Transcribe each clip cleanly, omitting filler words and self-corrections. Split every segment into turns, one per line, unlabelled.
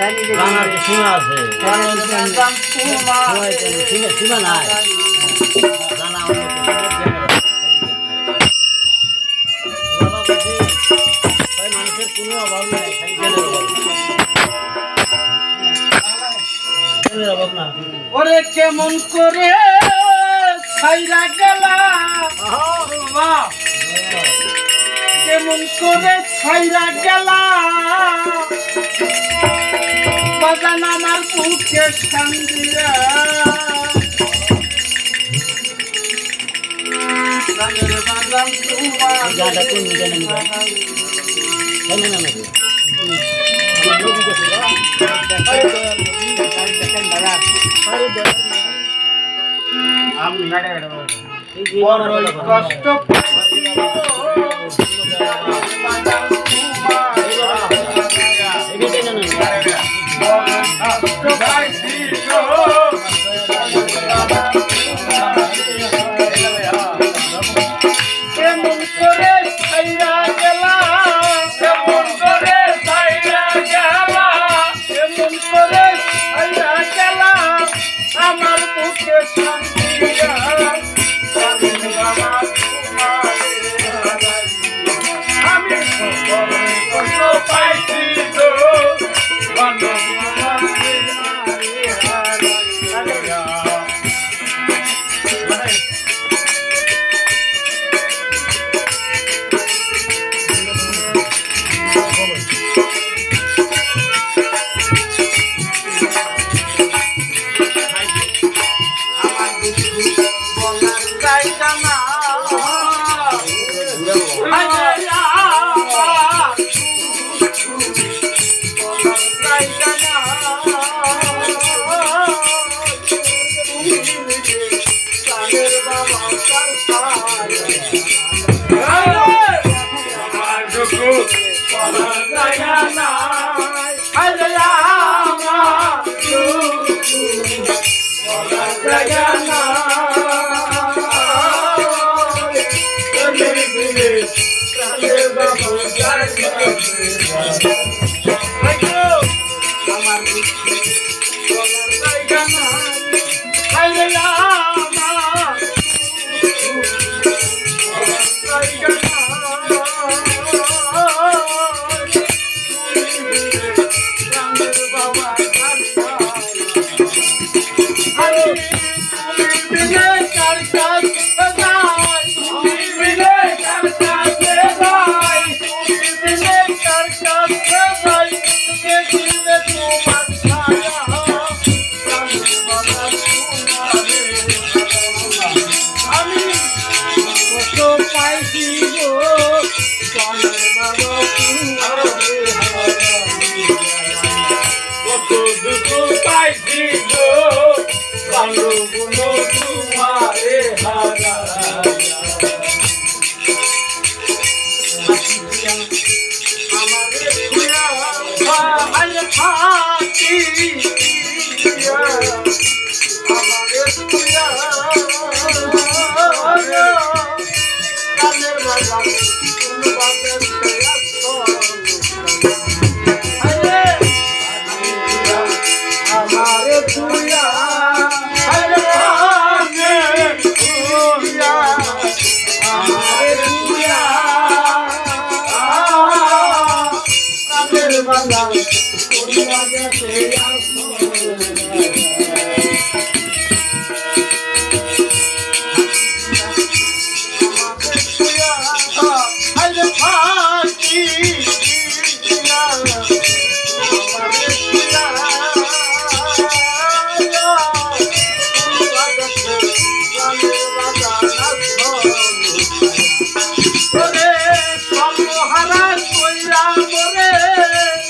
গানার যে সীমা আছে সীমা নাই গানা মানুষের কোনো অভাব নাই খালি জ্ঞানের অভাব না
ওরে কেমন করে ছাইরা গেলা কেমন করে ছাইরা গেলা বাজান আমার বুকে সান্দিয়া বাজান তোমার
গানটা কোন জানেন
বড়ই কষ্ট কেমন করে ছাইরা গেলা কেমন করে ছাইরা গেলা কেমন করে ছাইরা গেলা আমার বুকে শান্তিয়া আমি কষ্ট পাইছি তো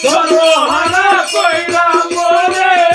সর্বহারা কইরা মোরে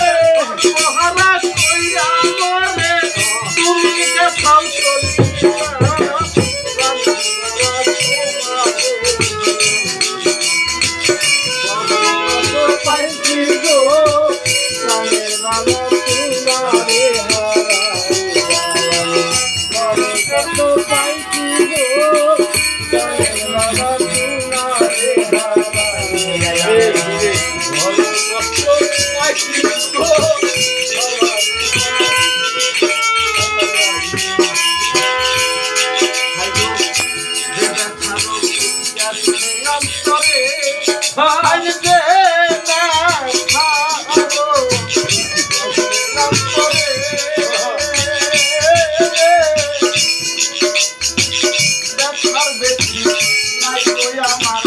যে না খাবো অন্তরে ব্যথার বেশি নাই কই আমার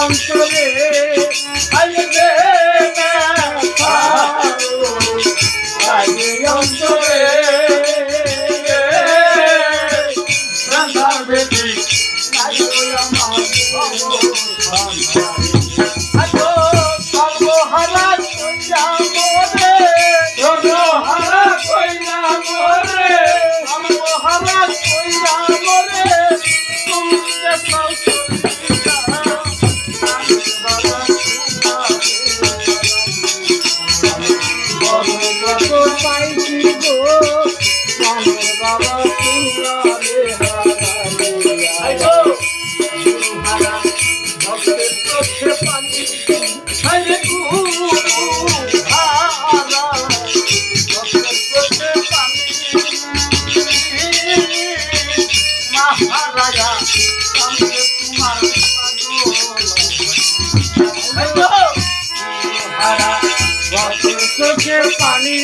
অন্তরে আইলে না খাবো অন্তরে ব্যথার বেশি নাই কই আমার সর্বহারা কইয়া মোরে সর্বহারা কইয়া মোরে সর্বহারা কইয়া মোরে তুমি যে পাইছি গো কানের বাবা তুলারে হারা ভক্তের চোখে পানি হারে গুরু হারা ভক্তের চোখে পানি মহারাজা কান্দে তোমার হারা ভক্তের চোখে পানি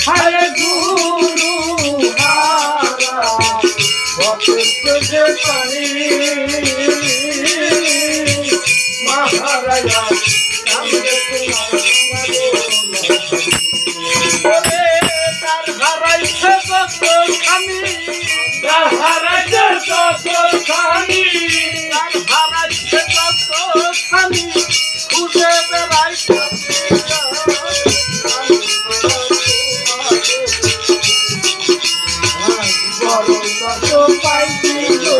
হারে গুরু হারা ভক্তের চোখে পানি মহারাজা কান্দে তোমার ওরে তার হারাইছে কত খানি তার হারাইছে কত খানি তার হারাইছে কত খানি খুঁজে বেড়াইছে পাইছি গো